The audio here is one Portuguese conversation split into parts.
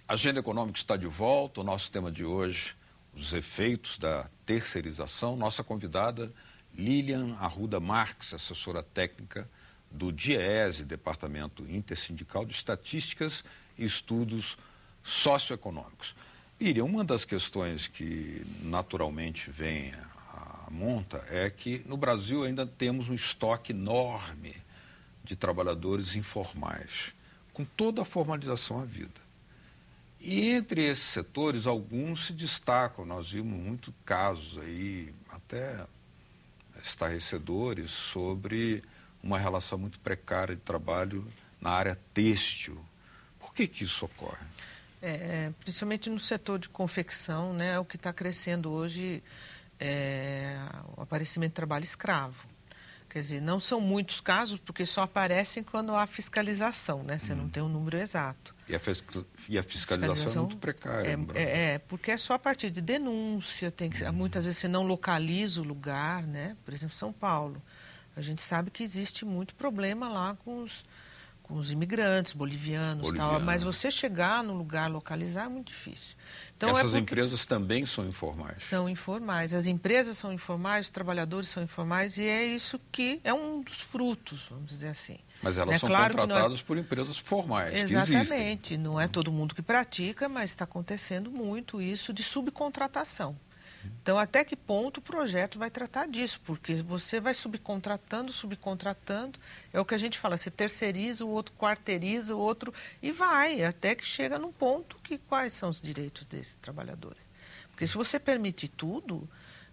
A Agenda Econômica está de volta. O nosso tema de hoje, os efeitos da terceirização. Nossa convidada, Lilian Arruda Marques, assessora técnica do DIEESE, Departamento Intersindical de Estatísticas e Estudos Socioeconômicos. Lilian, uma das questões que naturalmente vem à monta é que no Brasil ainda temos um estoque enorme de trabalhadores informais, com toda a formalização à vida. E entre esses setores, alguns se destacam. Nós vimos muitos casos aí, até estarrecedores, sobre uma relação muito precária de trabalho na área têxtil. Por que isso ocorre? Principalmente no setor de confecção, né, o que está crescendo hoje é o aparecimento de trabalho escravo. Quer dizer, não são muitos casos, porque só aparecem quando há fiscalização, né? Você não tem um número exato. E a fiscalização é muito precária no Brasil. Porque é só a partir de denúncia, muitas vezes você não localiza o lugar, né? Por exemplo, São Paulo. A gente sabe que existe muito problema lá com os imigrantes bolivianos. Tal, mas você chegar no lugar, localizar, é muito difícil. Então, essas empresas também são informais? São informais. As empresas são informais, os trabalhadores são informais, e é isso que é um dos frutos, vamos dizer assim. Mas elas são contratadas por empresas formais, que existem. Exatamente. Não é todo mundo que pratica, mas está acontecendo muito isso de subcontratação. Então, até que ponto o projeto vai tratar disso? Porque você vai subcontratando, é o que a gente fala, você terceiriza, o outro quarteiriza, o outro, e vai, até que chega num ponto que quais são os direitos desses trabalhadores. Porque se você permite tudo,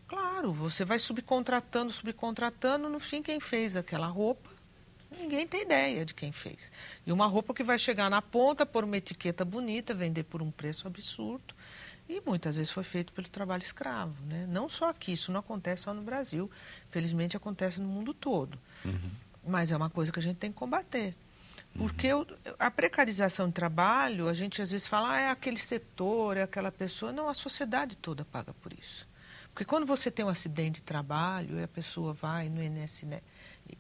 claro, você vai subcontratando, no fim quem fez aquela roupa, ninguém tem ideia de quem fez. E uma roupa que vai chegar na ponta, por uma etiqueta bonita, vender por um preço absurdo. E muitas vezes foi feito pelo trabalho escravo, né? Não só aqui, isso não acontece só no Brasil, felizmente acontece no mundo todo. Mas é uma coisa que a gente tem que combater. Porque a precarização de trabalho, a gente às vezes fala, é aquele setor, é aquela pessoa. Não, a sociedade toda paga por isso. Porque quando você tem um acidente de trabalho e a pessoa vai no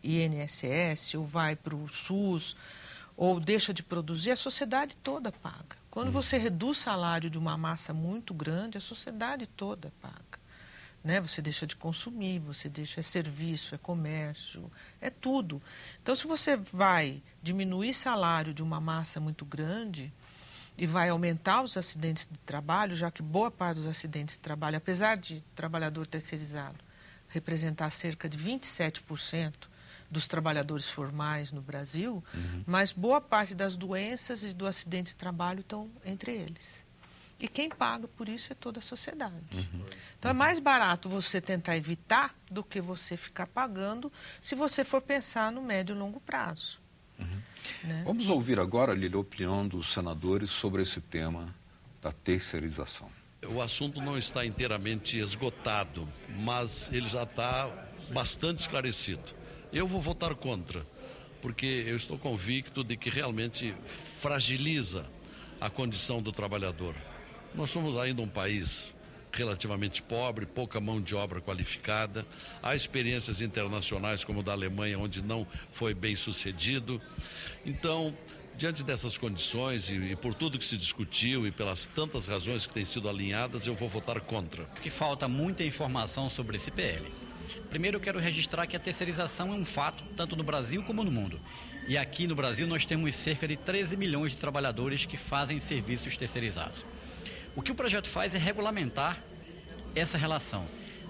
INSS ou vai para o SUS ou deixa de produzir, a sociedade toda paga. Quando você reduz o salário de uma massa muito grande, a sociedade toda paga. Né? Você deixa de consumir, é serviço, é comércio, é tudo. Então, se você vai diminuir salário de uma massa muito grande e vai aumentar os acidentes de trabalho, já que boa parte dos acidentes de trabalho, apesar de trabalhador terceirizado representar cerca de 27%, dos trabalhadores formais no Brasil, mas boa parte das doenças e do acidente de trabalho estão entre eles. E quem paga por isso é toda a sociedade. Então é mais barato você tentar evitar do que você ficar pagando se você for pensar no médio e longo prazo. Né? Vamos ouvir agora, Lília, a opinião dos senadores sobre esse tema da terceirização. O assunto não está inteiramente esgotado, mas ele já está bastante esclarecido. Eu vou votar contra, porque eu estou convicto de que realmente fragiliza a condição do trabalhador. Nós somos ainda um país relativamente pobre, pouca mão de obra qualificada. Há experiências internacionais como o da Alemanha, onde não foi bem sucedido. Então, diante dessas condições e por tudo que se discutiu e pelas tantas razões que têm sido alinhadas, eu vou votar contra. Porque falta muita informação sobre esse PL. Primeiro, eu quero registrar que a terceirização é um fato, tanto no Brasil como no mundo. E aqui no Brasil nós temos cerca de 13 milhões de trabalhadores que fazem serviços terceirizados. O que o projeto faz é regulamentar essa relação,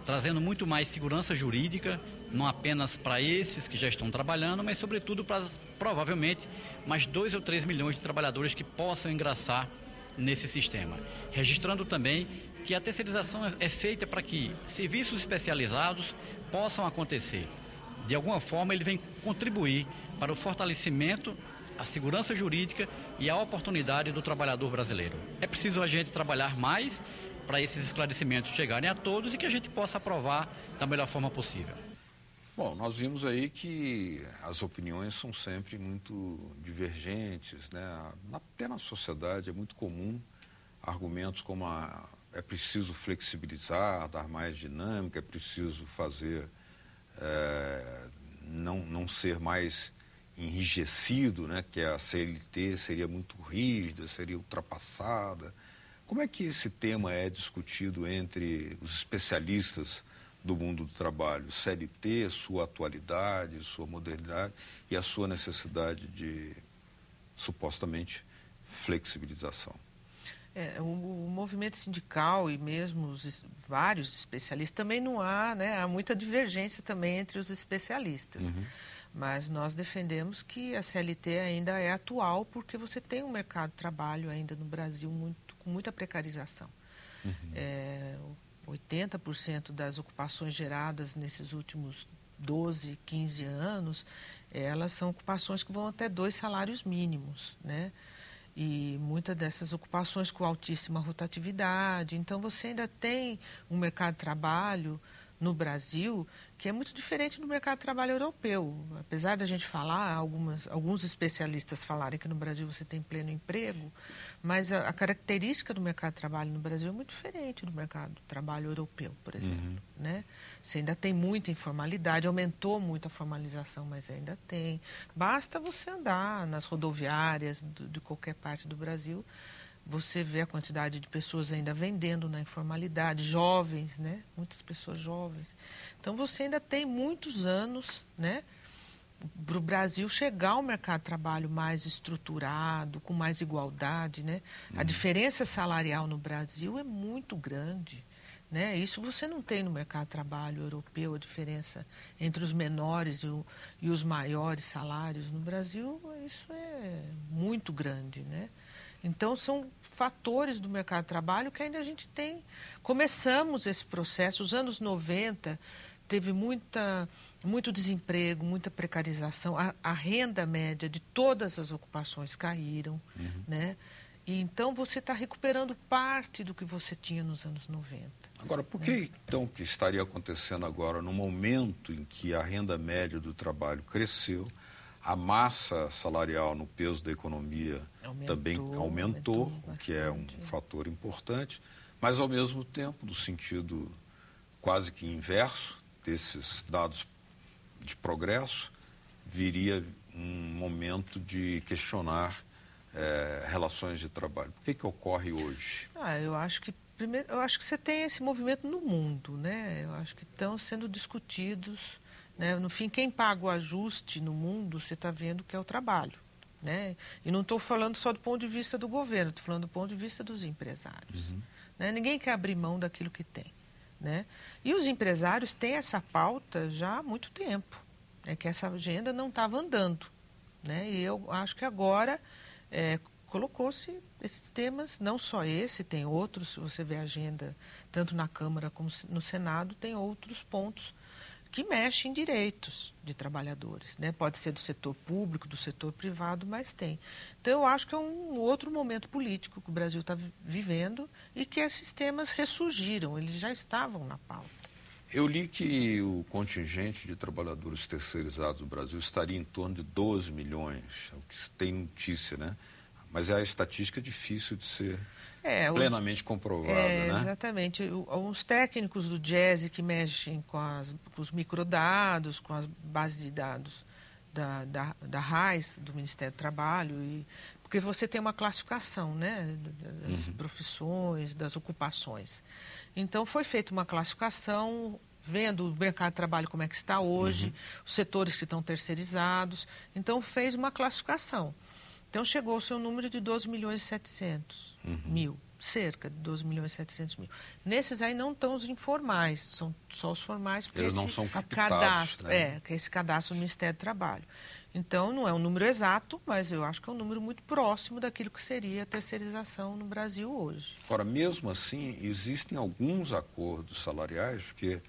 trazendo muito mais segurança jurídica, não apenas para esses que já estão trabalhando, mas sobretudo para, provavelmente, mais 2 ou 3 milhões de trabalhadores que possam ingressar nesse sistema. Registrando também que a terceirização é feita para que serviços especializados possam acontecer. De alguma forma, ele vem contribuir para o fortalecimento, a segurança jurídica e a oportunidade do trabalhador brasileiro. É preciso a gente trabalhar mais para esses esclarecimentos chegarem a todos e que a gente possa aprovar da melhor forma possível. Bom, nós vimos aí que as opiniões são sempre muito divergentes, né? Até na sociedade é muito comum argumentos como é preciso flexibilizar, dar mais dinâmica, é preciso fazer, não ser mais enrijecido, né, que a CLT seria muito rígida, seria ultrapassada. Como é que esse tema é discutido entre os especialistas do mundo do trabalho? CLT, sua atualidade, sua modernidade e a sua necessidade de, supostamente, flexibilização. O movimento sindical e mesmo vários especialistas, também não há, né, há muita divergência também entre os especialistas. Mas nós defendemos que a CLT ainda é atual porque você tem um mercado de trabalho ainda no Brasil com muita precarização. 80% das ocupações geradas nesses últimos 12, 15 anos, elas são ocupações que vão até 2 salários mínimos, né? E muitas dessas ocupações com altíssima rotatividade. Então, você ainda tem um mercado de trabalho no Brasil que é muito diferente do mercado de trabalho europeu. Apesar da gente falar, alguns especialistas falarem que no Brasil você tem pleno emprego, mas a característica do mercado de trabalho no Brasil é muito diferente do mercado de trabalho europeu, por exemplo. Né? Você ainda tem muita informalidade, aumentou muito a formalização, mas ainda tem. Basta você andar nas rodoviárias de qualquer parte do Brasil, você vê a quantidade de pessoas ainda vendendo na informalidade, jovens, né? Muitas pessoas jovens. Então, você ainda tem muitos anos, né, para o Brasil chegar ao mercado de trabalho mais estruturado, com mais igualdade, né? A diferença salarial no Brasil é muito grande, né? Isso você não tem no mercado de trabalho europeu, a diferença entre os menores e os maiores salários. No Brasil, isso é muito grande, né? Então, são fatores do mercado de trabalho que ainda a gente tem. Começamos esse processo, os anos 90, teve muito desemprego, muita precarização, a renda média de todas as ocupações caíram, né? E então, você está recuperando parte do que você tinha nos anos 90. Agora, por que então que estaria acontecendo agora, no momento em que a renda média do trabalho cresceu, a massa salarial no peso da economia também aumentou, o que é um fator importante, mas ao mesmo tempo, no sentido quase que inverso desses dados de progresso, viria um momento de questionar relações de trabalho. Por que ocorre hoje? Eu acho que você tem esse movimento no mundo, né? Eu acho que estão sendo discutidos. Né? No fim, quem paga o ajuste no mundo, você está vendo que é o trabalho. Né? E não estou falando só do ponto de vista do governo, estou falando do ponto de vista dos empresários. Né? Ninguém quer abrir mão daquilo que tem. Né? E os empresários têm essa pauta já há muito tempo, né? Que essa agenda não estava andando. Né? E eu acho que agora colocou-se esses temas, não só esse, tem outros, se você vê a agenda, tanto na Câmara como no Senado, tem outros pontos que mexem em direitos de trabalhadores, né? Pode ser do setor público, do setor privado, mas tem. Então, eu acho que é um outro momento político que o Brasil está vivendo e que esses temas ressurgiram, eles já estavam na pauta. Eu li que o contingente de trabalhadores terceirizados do Brasil estaria em torno de 12 milhões, é o que tem notícia, né? Mas a estatística é difícil de ser plenamente comprovada, né? Exatamente. Os técnicos do GES que mexem com os microdados, com as bases de dados da RAIS, do Ministério do Trabalho, porque você tem uma classificação, né, das profissões, das ocupações. Então, foi feita uma classificação, vendo o mercado de trabalho como é que está hoje, os setores que estão terceirizados. Então, fez uma classificação. Então, chegou-se ao número de 12 milhões e 700 mil, cerca de 12 milhões e 700 mil. Nesses aí não estão os informais, são só os formais. Eles não são captados, cadastro, né? Que é esse cadastro do Ministério do Trabalho. Então, não é um número exato, mas eu acho que é um número muito próximo daquilo que seria a terceirização no Brasil hoje. Ora, mesmo assim, existem alguns acordos salariais, porque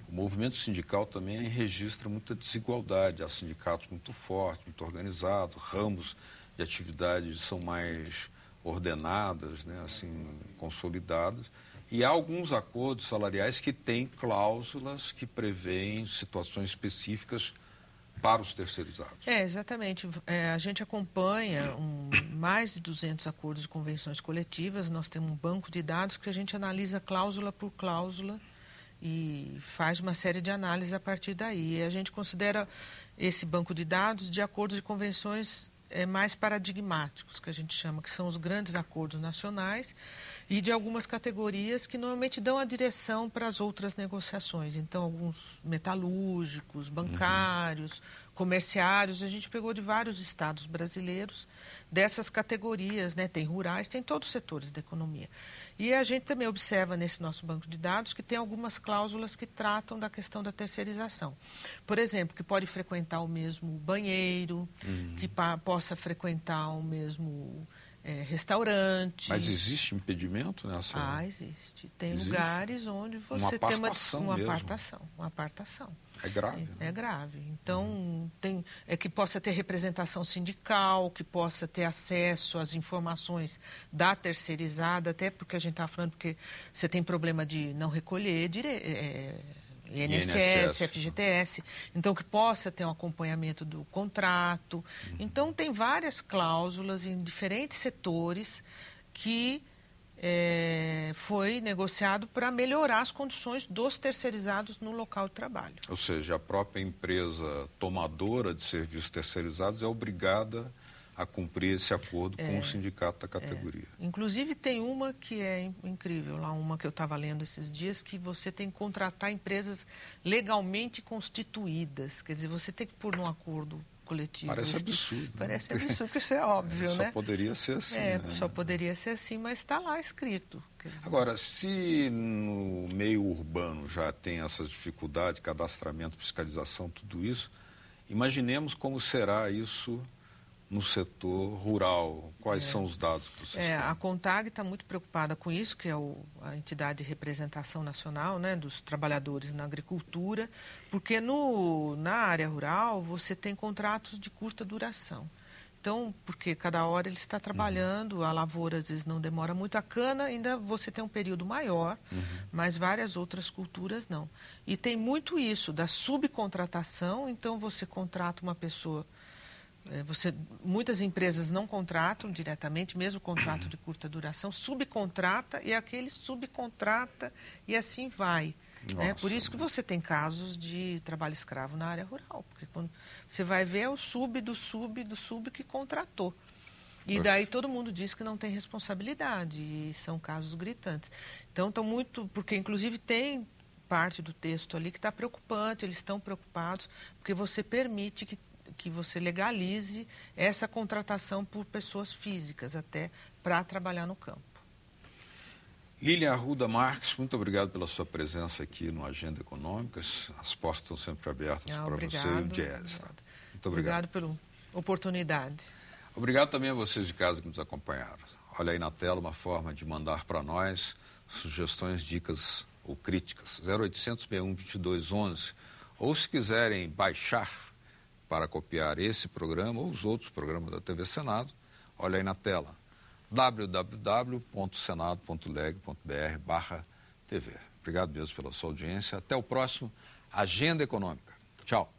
o movimento sindical também registra muita desigualdade. Há sindicatos muito fortes, muito organizados, ramos de atividades são mais ordenadas, né, assim, consolidadas. E há alguns acordos salariais que têm cláusulas que prevêem situações específicas para os terceirizados. Exatamente. A gente acompanha mais de 200 acordos e convenções coletivas. Nós temos um banco de dados que a gente analisa cláusula por cláusula e faz uma série de análises a partir daí. E a gente considera esse banco de dados de acordos e convenções mais paradigmáticos, que a gente chama, que são os grandes acordos nacionais, e de algumas categorias que normalmente dão a direção para as outras negociações. Então, alguns metalúrgicos, bancários, comerciários, a gente pegou de vários estados brasileiros dessas categorias, né? Tem rurais, tem todos os setores da economia. E a gente também observa nesse nosso banco de dados que tem algumas cláusulas que tratam da questão da terceirização. Por exemplo, que pode frequentar o mesmo banheiro, que possa frequentar o mesmo restaurante. Mas existe impedimento nessa? Existe. Tem lugares onde você tem uma apartação. É grave. É grave. Então, que possa ter representação sindical, que possa ter acesso às informações da terceirizada, até porque a gente está falando porque você tem problema de não recolher INSS, FGTS, então que possa ter um acompanhamento do contrato. Então, tem várias cláusulas em diferentes setores que foi negociado para melhorar as condições dos terceirizados no local de trabalho. Ou seja, a própria empresa tomadora de serviços terceirizados é obrigada a cumprir esse acordo com o sindicato da categoria. Inclusive tem uma que é incrível, lá uma que eu estava lendo esses dias, que você tem que contratar empresas legalmente constituídas. Quer dizer, você tem que pôr num acordo coletivo. Parece absurdo. Parece absurdo, porque isso é óbvio, né? Só poderia ser assim. Só poderia ser assim, mas está lá escrito. Agora, se no meio urbano já tem essas dificuldades, cadastramento, fiscalização, tudo isso, imaginemos como será isso no setor rural. Quais são os dados que vocês têm? A CONTAG está muito preocupada com isso, que é a entidade de representação nacional, né, dos trabalhadores na agricultura, porque na área rural você tem contratos de curta duração. Então, porque cada hora ele está trabalhando, a lavoura às vezes não demora muito, a cana ainda você tem um período maior, mas várias outras culturas não. E tem muito isso da subcontratação, então você contrata uma pessoa. Muitas empresas não contratam diretamente, mesmo contrato de curta duração, subcontrata e aquele subcontrata e assim vai. Né? Por isso que você tem casos de trabalho escravo na área rural, porque quando você vai ver é o sub que contratou. E daí todo mundo diz que não tem responsabilidade e são casos gritantes. Então estão muito, porque inclusive tem parte do texto ali que está preocupante, eles estão preocupados, porque você permite que você legalize essa contratação por pessoas físicas até para trabalhar no campo. Lilian Arruda Marques, muito obrigado pela sua presença aqui no Agenda Econômicas. As portas estão sempre abertas para você e o Diese. Tá? Muito obrigado. Obrigado pela oportunidade. Obrigado também a vocês de casa que nos acompanharam. Olha aí na tela uma forma de mandar para nós sugestões, dicas ou críticas. 0800 61 22 11. Ou se quiserem baixar para copiar esse programa ou os outros programas da TV Senado, olha aí na tela, www.senado.leg.br/TV. Obrigado mesmo pela sua audiência. Até o próximo Agenda Econômica. Tchau.